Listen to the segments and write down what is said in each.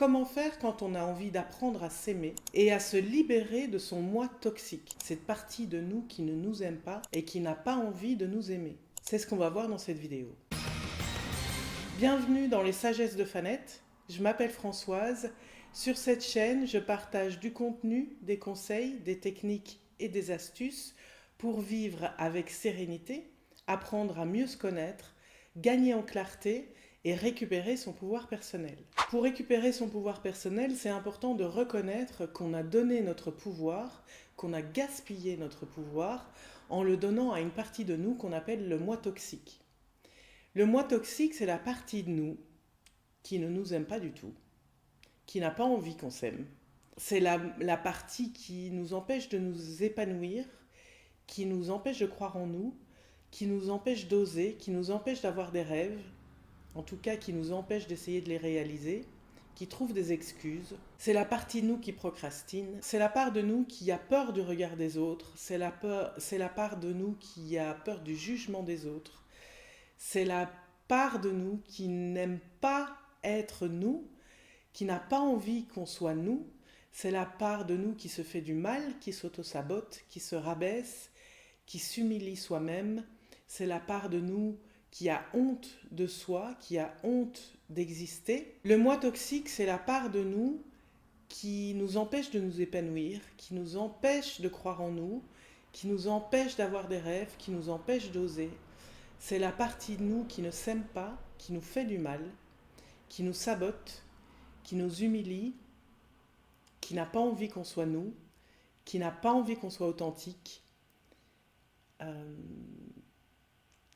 Comment faire quand on a envie d'apprendre à s'aimer et à se libérer de son moi toxique, cette partie de nous qui ne nous aime pas et qui n'a pas envie de nous aimer? C'est ce qu'on va voir dans cette vidéo. Bienvenue dans les Sagesses de Fanette, je m'appelle Françoise. Sur cette chaîne, je partage du contenu, des conseils, des techniques et des astuces pour vivre avec sérénité, apprendre à mieux se connaître, gagner en clarté et récupérer son pouvoir personnel. Pour récupérer son pouvoir personnel, c'est important de reconnaître qu'on a donné notre pouvoir, qu'on a gaspillé notre pouvoir en le donnant à une partie de nous qu'on appelle le moi toxique. Le moi toxique, c'est la partie de nous qui ne nous aime pas du tout, qui n'a pas envie qu'on s'aime. C'est la partie qui nous empêche de nous épanouir, qui nous empêche de croire en nous, qui nous empêche d'oser, qui nous empêche d'avoir des rêves, en tout cas qui nous empêche d'essayer de les réaliser, qui trouve des excuses. C'est la partie de nous qui procrastine, c'est la part de nous qui a peur du regard des autres, c'est la part de nous qui a peur du jugement des autres, c'est la part de nous qui n'aime pas être nous, qui n'a pas envie qu'on soit nous, c'est la part de nous qui se fait du mal, qui s'auto-sabote, qui se rabaisse, qui s'humilie soi-même, c'est la part de nous qui a honte de soi, qui a honte d'exister. Le moi toxique, c'est la part de nous qui nous empêche de nous épanouir, qui nous empêche de croire en nous, qui nous empêche d'avoir des rêves, qui nous empêche d'oser. C'est la partie de nous qui ne s'aime pas, qui nous fait du mal, qui nous sabote, qui nous humilie, qui n'a pas envie qu'on soit nous, qui n'a pas envie qu'on soit authentique,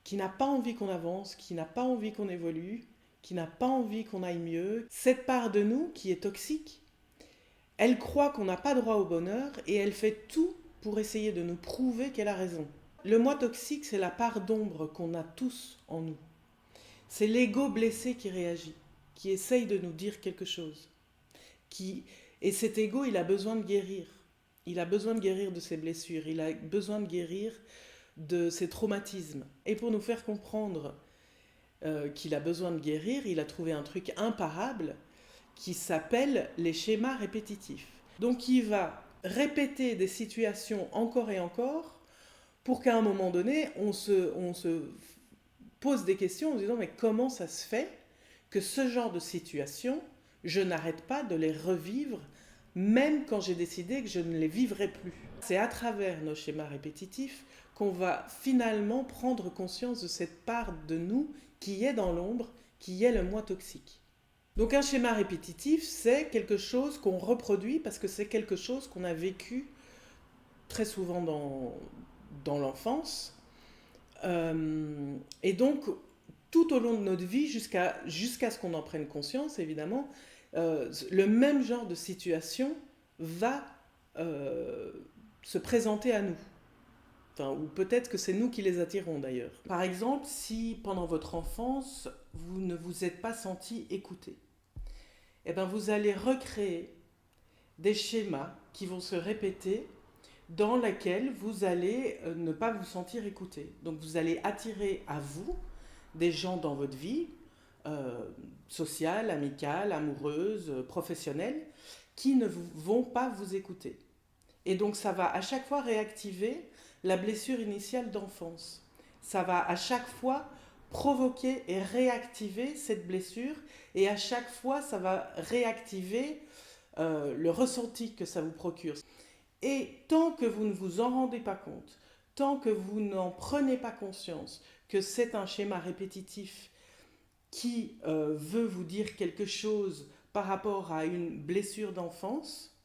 qui n'a pas envie qu'on avance, qui n'a pas envie qu'on évolue, qui n'a pas envie qu'on aille mieux. Cette part de nous qui est toxique, elle croit qu'on n'a pas droit au bonheur et elle fait tout pour essayer de nous prouver qu'elle a raison. Le moi toxique, c'est la part d'ombre qu'on a tous en nous. C'est l'ego blessé qui réagit, qui essaye de nous dire quelque chose. Et cet ego, il a besoin de guérir. Il a besoin de guérir de ses blessures, il a besoin de guérir de ses traumatismes. Et pour nous faire comprendre qu'il a besoin de guérir, il a trouvé un truc imparable qui s'appelle les schémas répétitifs. Donc il va répéter des situations encore et encore pour qu'à un moment donné, on se pose des questions en se disant mais comment ça se fait que ce genre de situation, je n'arrête pas de les revivre même quand j'ai décidé que je ne les vivrai plus. C'est à travers nos schémas répétitifs qu'on va finalement prendre conscience de cette part de nous qui est dans l'ombre, qui est le moi toxique. Donc un schéma répétitif, c'est quelque chose qu'on reproduit parce que c'est quelque chose qu'on a vécu très souvent dans l'enfance. Et donc, tout au long de notre vie, jusqu'à ce qu'on en prenne conscience, évidemment, le même genre de situation va se présenter à nous. Enfin, ou peut-être que c'est nous qui les attirons d'ailleurs. Par exemple, si pendant votre enfance, vous ne vous êtes pas senti écouté, eh bien vous allez recréer des schémas qui vont se répéter dans lesquels vous allez ne pas vous sentir écouté. Donc vous allez attirer à vous des gens dans votre vie, sociale, amicale, amoureuse, professionnelle, qui ne vont pas vous écouter. Et donc ça va à chaque fois réactiver la blessure initiale d'enfance. Ça va à chaque fois provoquer et réactiver cette blessure, et à chaque fois ça va réactiver le ressenti que ça vous procure. Et tant que vous ne vous en rendez pas compte, tant que vous n'en prenez pas conscience que c'est un schéma répétitif qui veut vous dire quelque chose par rapport à une blessure d'enfance,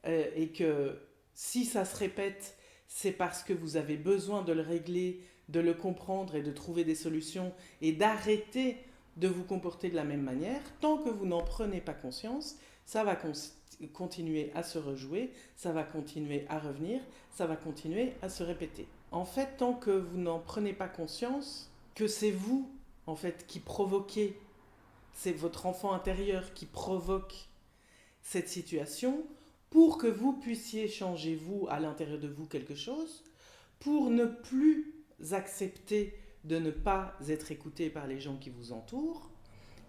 et que si ça se répète, c'est parce que vous avez besoin de le régler, de le comprendre et de trouver des solutions et d'arrêter de vous comporter de la même manière. Tant que vous n'en prenez pas conscience, ça va continuer à se rejouer, ça va continuer à revenir, ça va continuer à se répéter. En fait, tant que vous n'en prenez pas conscience, que c'est vous en fait qui provoquez, c'est votre enfant intérieur qui provoque cette situation, pour que vous puissiez changer vous à l'intérieur de vous quelque chose, pour ne plus accepter de ne pas être écouté par les gens qui vous entourent,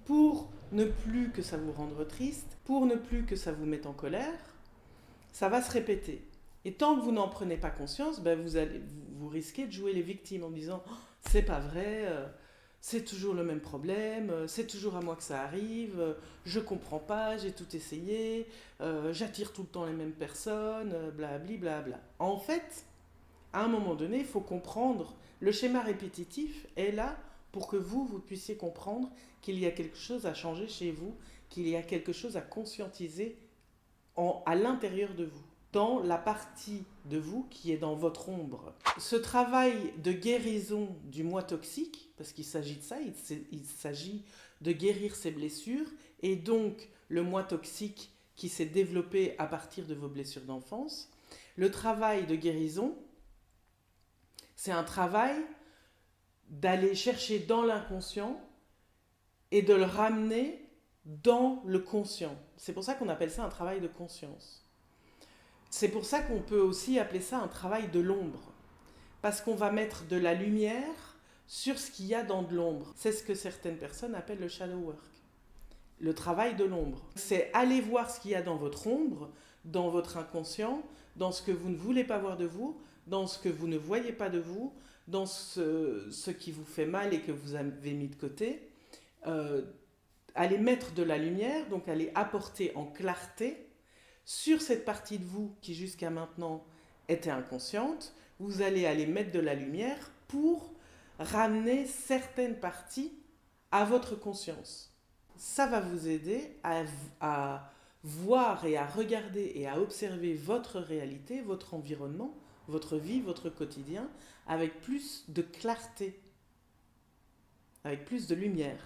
pour ne plus que ça vous rende triste, pour ne plus que ça vous mette en colère, ça va se répéter. Et tant que vous n'en prenez pas conscience, ben vous risquez de jouer les victimes en disant oh, c'est pas vrai, c'est toujours le même problème, c'est toujours à moi que ça arrive, je comprends pas, j'ai tout essayé, j'attire tout le temps les mêmes personnes, blabli blabla. En fait, à un moment donné, il faut comprendre, le schéma répétitif est là pour que vous puissiez comprendre qu'il y a quelque chose à changer chez vous, qu'il y a quelque chose à conscientiser à l'intérieur de vous, dans la partie de vous qui est dans votre ombre. Ce travail de guérison du moi toxique, parce qu'il s'agit de ça, il s'agit de guérir ses blessures, et donc le moi toxique qui s'est développé à partir de vos blessures d'enfance. Le travail de guérison, c'est un travail d'aller chercher dans l'inconscient et de le ramener dans le conscient. C'est pour ça qu'on appelle ça un travail de conscience. C'est pour ça qu'on peut aussi appeler ça un travail de l'ombre. Parce qu'on va mettre de la lumière sur ce qu'il y a dans de l'ombre. C'est ce que certaines personnes appellent le shadow work. Le travail de l'ombre. C'est aller voir ce qu'il y a dans votre ombre, dans votre inconscient, dans ce que vous ne voulez pas voir de vous, dans ce que vous ne voyez pas de vous, dans ce qui vous fait mal et que vous avez mis de côté. Aller mettre de la lumière, donc aller apporter en clarté sur cette partie de vous qui jusqu'à maintenant était inconsciente, vous allez aller mettre de la lumière pour ramener certaines parties à votre conscience. Ça va vous aider à voir et à regarder et à observer votre réalité, votre environnement, votre vie, votre quotidien, avec plus de clarté, avec plus de lumière.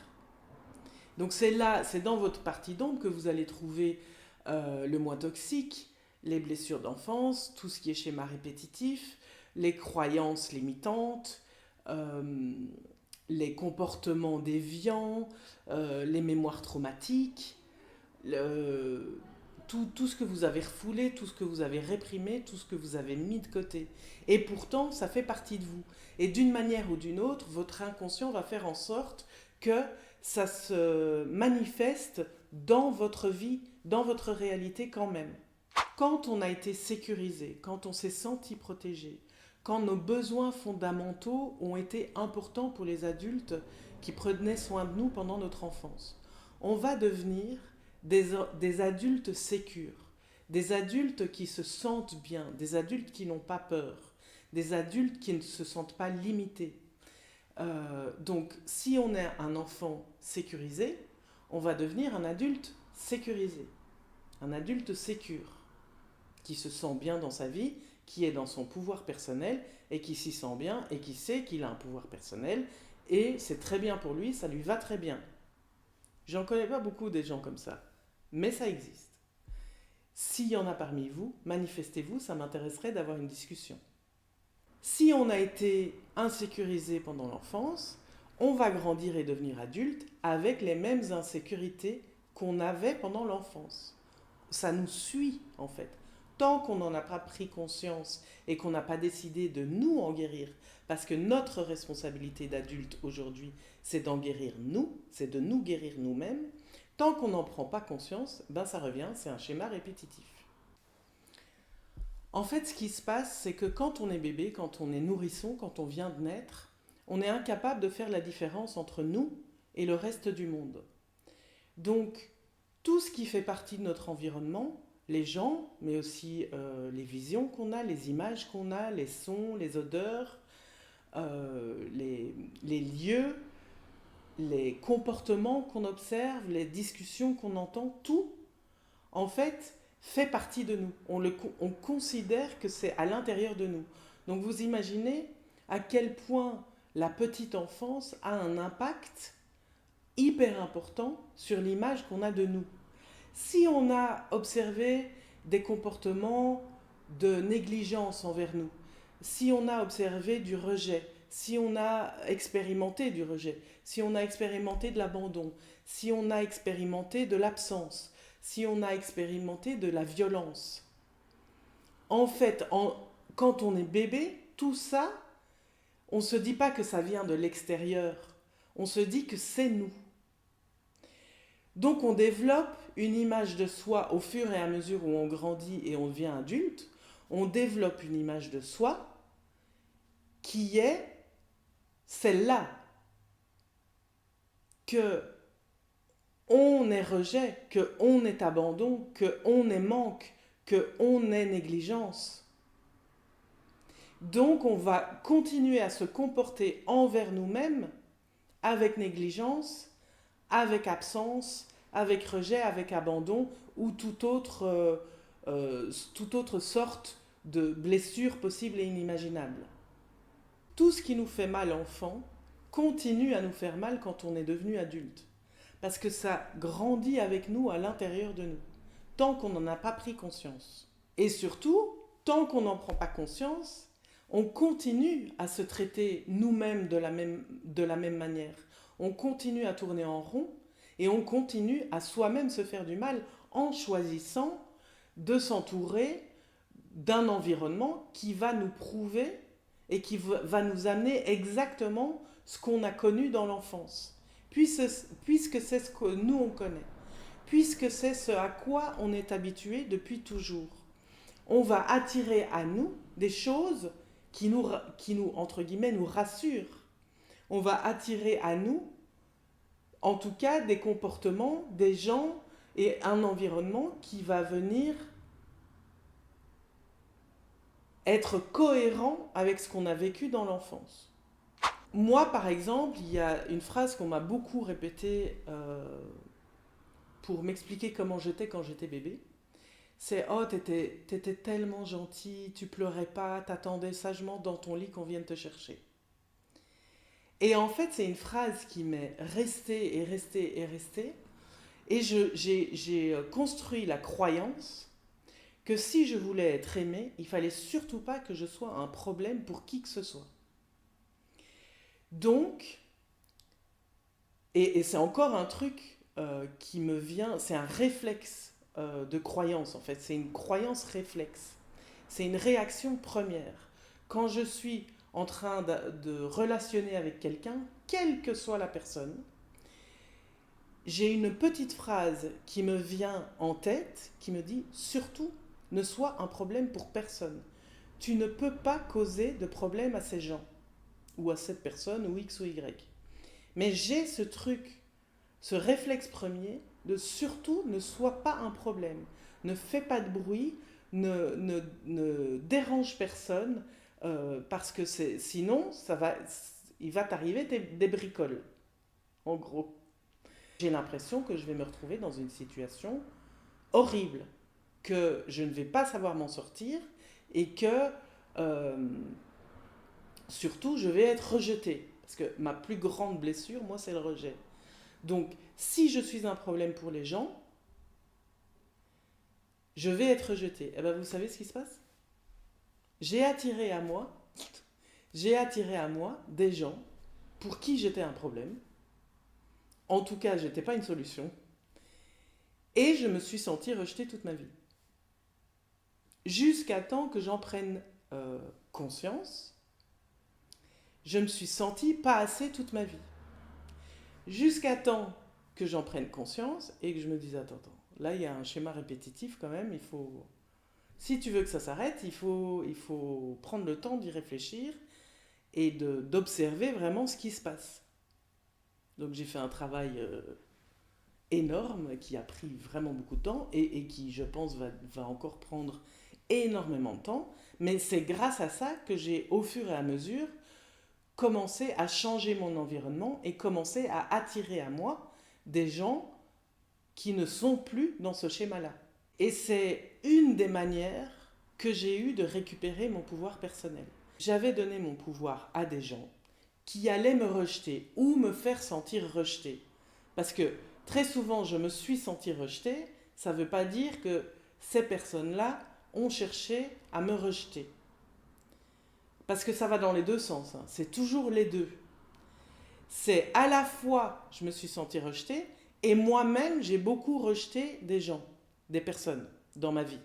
Donc c'est là, c'est dans votre partie d'ombre que vous allez trouver le moi toxique, les blessures d'enfance, tout ce qui est schéma répétitif, les croyances limitantes, les comportements déviants, les mémoires traumatiques, tout ce que vous avez refoulé, tout ce que vous avez réprimé, tout ce que vous avez mis de côté. Et pourtant, ça fait partie de vous. Et d'une manière ou d'une autre, votre inconscient va faire en sorte que ça se manifeste dans votre vie, dans votre réalité quand même. Quand on a été sécurisé, quand on s'est senti protégé, quand nos besoins fondamentaux ont été importants pour les adultes qui prenaient soin de nous pendant notre enfance, on va devenir des adultes sécures, des adultes qui se sentent bien, des adultes qui n'ont pas peur, des adultes qui ne se sentent pas limités. Donc, si on est un enfant sécurisé, on va devenir un adulte sécurisé, un adulte sécure, qui se sent bien dans sa vie, qui est dans son pouvoir personnel et qui s'y sent bien et qui sait qu'il a un pouvoir personnel et c'est très bien pour lui, ça lui va très bien. J'en connais pas beaucoup des gens comme ça, mais ça existe. S'il y en a parmi vous, manifestez-vous, ça m'intéresserait d'avoir une discussion. Si on a été insécurisé pendant l'enfance, on va grandir et devenir adulte avec les mêmes insécurités qu'on avait pendant l'enfance. Ça nous suit en fait. Tant qu'on n'en a pas pris conscience et qu'on n'a pas décidé de nous en guérir, parce que notre responsabilité d'adulte aujourd'hui, c'est d'en guérir nous, c'est de nous guérir nous-mêmes, tant qu'on n'en prend pas conscience, ben ça revient, c'est un schéma répétitif. En fait, ce qui se passe, c'est que quand on est bébé, quand on est nourrisson, quand on vient de naître, on est incapable de faire la différence entre nous et le reste du monde. Donc, tout ce qui fait partie de notre environnement, les gens, mais aussi les visions qu'on a, les images qu'on a, les sons, les odeurs, les lieux, les comportements qu'on observe, les discussions qu'on entend, tout, en fait, fait partie de nous. On considère que c'est à l'intérieur de nous. Donc vous imaginez à quel point la petite enfance a un impact hyper important sur l'image qu'on a de nous. Si on a observé des comportements de négligence envers nous, si on a observé du rejet, si on a expérimenté du rejet, si on a expérimenté de l'abandon, si on a expérimenté de l'absence, si on a expérimenté de la violence. En fait, quand on est bébé, tout ça, on ne se dit pas que ça vient de l'extérieur, on se dit que c'est nous. Donc on développe une image de soi au fur et à mesure où on grandit et on devient adulte. On développe une image de soi qui est celle-là, que on est rejet, que on est abandon, que on est manque, que on est négligence. Donc on va continuer à se comporter envers nous-mêmes avec négligence, avec absence, avec rejet, avec abandon ou toute autre sorte de blessure possible et inimaginable. Tout ce qui nous fait mal enfant continue à nous faire mal quand on est devenu adulte. Parce que ça grandit avec nous à l'intérieur de nous, tant qu'on n'en a pas pris conscience. Et surtout, tant qu'on n'en prend pas conscience, on continue à se traiter nous-mêmes de la même manière. On continue à tourner en rond et on continue à soi-même se faire du mal en choisissant de s'entourer d'un environnement qui va nous prouver et qui va nous amener exactement ce qu'on a connu dans l'enfance. Puisque c'est ce que nous on connaît, puisque c'est ce à quoi on est habitué depuis toujours. On va attirer à nous des choses qui nous entre guillemets, nous rassurent. On va attirer à nous, en tout cas, des comportements, des gens et un environnement qui va venir être cohérent avec ce qu'on a vécu dans l'enfance. Moi, par exemple, il y a une phrase qu'on m'a beaucoup répétée pour m'expliquer comment j'étais quand j'étais bébé. C'est « Oh, t'étais tellement gentil, tu pleurais pas, t'attendais sagement dans ton lit qu'on vienne te chercher. » Et en fait, c'est une phrase qui m'est restée et restée et restée. Et j'ai construit la croyance que si je voulais être aimée, il fallait surtout pas que je sois un problème pour qui que ce soit. Donc, et c'est encore un truc qui me vient, c'est un réflexe de croyance en fait, c'est une croyance réflexe, c'est une réaction première. Quand je suis en train de relationner avec quelqu'un, quelle que soit la personne, j'ai une petite phrase qui me vient en tête, qui me dit « Surtout, ne sois un problème pour personne. Tu ne peux pas causer de problème à ces gens, ou à cette personne, ou X ou Y. » Mais j'ai ce truc, ce réflexe premier de surtout ne sois pas un problème. Ne fais pas de bruit, ne dérange personne, parce que sinon, il va t'arriver des bricoles, en gros. J'ai l'impression que je vais me retrouver dans une situation horrible, que je ne vais pas savoir m'en sortir et que surtout je vais être rejetée. Parce que ma plus grande blessure, moi, c'est le rejet. Donc, si je suis un problème pour les gens, je vais être rejetée. Et bien, vous savez ce qui se passe ? J'ai attiré à moi des gens pour qui j'étais un problème. En tout cas, je n'étais pas une solution. Et je me suis sentie rejetée toute ma vie. Jusqu'à temps que j'en prenne conscience, je me suis sentie pas assez toute ma vie. Jusqu'à temps que j'en prenne conscience et que je me dise attends, là il y a un schéma répétitif quand même, si tu veux que ça s'arrête, il faut prendre le temps d'y réfléchir et d'observer vraiment ce qui se passe. Donc j'ai fait un travail énorme qui a pris vraiment beaucoup de temps et qui, je pense, va encore prendre énormément de temps. Mais c'est grâce à ça que j'ai, au fur et à mesure, commencé à changer mon environnement et commencé à attirer à moi des gens qui ne sont plus dans ce schéma-là. Et c'est une des manières que j'ai eu de récupérer mon pouvoir personnel. J'avais donné mon pouvoir à des gens qui allaient me rejeter ou me faire sentir rejetée. Parce que très souvent, je me suis sentie rejetée, ça ne veut pas dire que ces personnes-là ont cherché à me rejeter. Parce que ça va dans les deux sens, hein. C'est toujours les deux. C'est à la fois, je me suis sentie rejetée, et moi-même, j'ai beaucoup rejeté des gens, des personnes dans ma vie.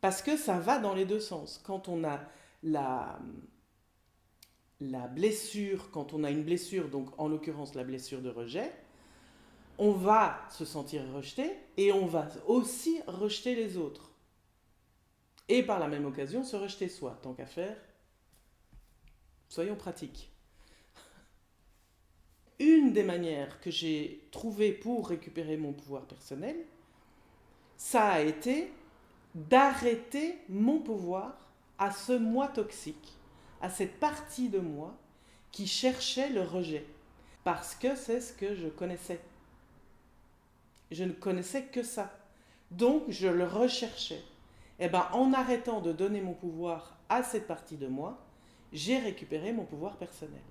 Parce que ça va dans les deux sens. Quand on a la blessure, quand on a une blessure, donc en l'occurrence la blessure de rejet, on va se sentir rejeté et on va aussi rejeter les autres. Et par la même occasion, se rejeter soi, tant qu'à faire. Soyons pratiques. Une des manières que j'ai trouvées pour récupérer mon pouvoir personnel, ça a été d'arrêter mon pouvoir à ce moi toxique, à cette partie de moi qui cherchait le rejet. Parce que c'est ce que je connaissais. Je ne connaissais que ça. Donc je le recherchais. Et bien en arrêtant de donner mon pouvoir à cette partie de moi, j'ai récupéré mon pouvoir personnel.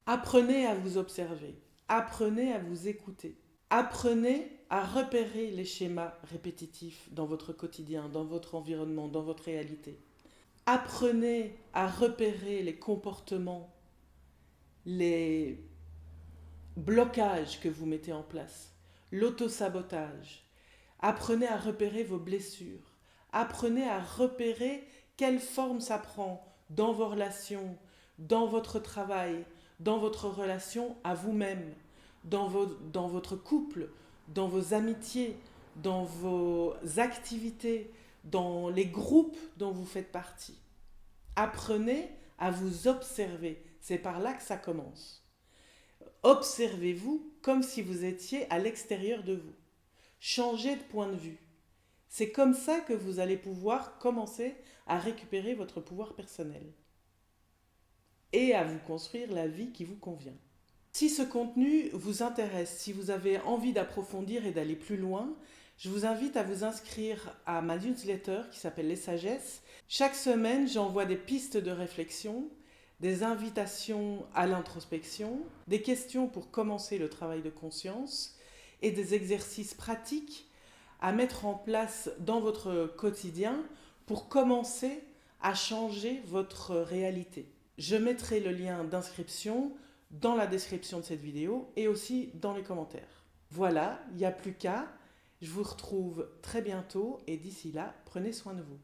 Apprenez à vous observer, apprenez à vous écouter, apprenez à repérer les schémas répétitifs dans votre quotidien, dans votre environnement, dans votre réalité. Apprenez à repérer les comportements, les blocages que vous mettez en place, l'autosabotage. Apprenez à repérer vos blessures. Apprenez à repérer quelle forme ça prend dans vos relations, dans votre travail, dans votre relation à vous-même, dans votre couple, dans vos amitiés, dans vos activités, dans les groupes dont vous faites partie. Apprenez à vous observer. C'est par là que ça commence. Observez-vous comme si vous étiez à l'extérieur de vous. Changez de point de vue. C'est comme ça que vous allez pouvoir commencer à récupérer votre pouvoir personnel et à vous construire la vie qui vous convient. Si ce contenu vous intéresse, si vous avez envie d'approfondir et d'aller plus loin, je vous invite à vous inscrire à ma newsletter qui s'appelle Les Sagesses. Chaque semaine, j'envoie des pistes de réflexion, des invitations à l'introspection, des questions pour commencer le travail de conscience et des exercices pratiques à mettre en place dans votre quotidien pour commencer à changer votre réalité. Je mettrai le lien d'inscription dans la description de cette vidéo et aussi dans les commentaires. Voilà, il n'y a plus qu'à. Je vous retrouve très bientôt et d'ici là, prenez soin de vous.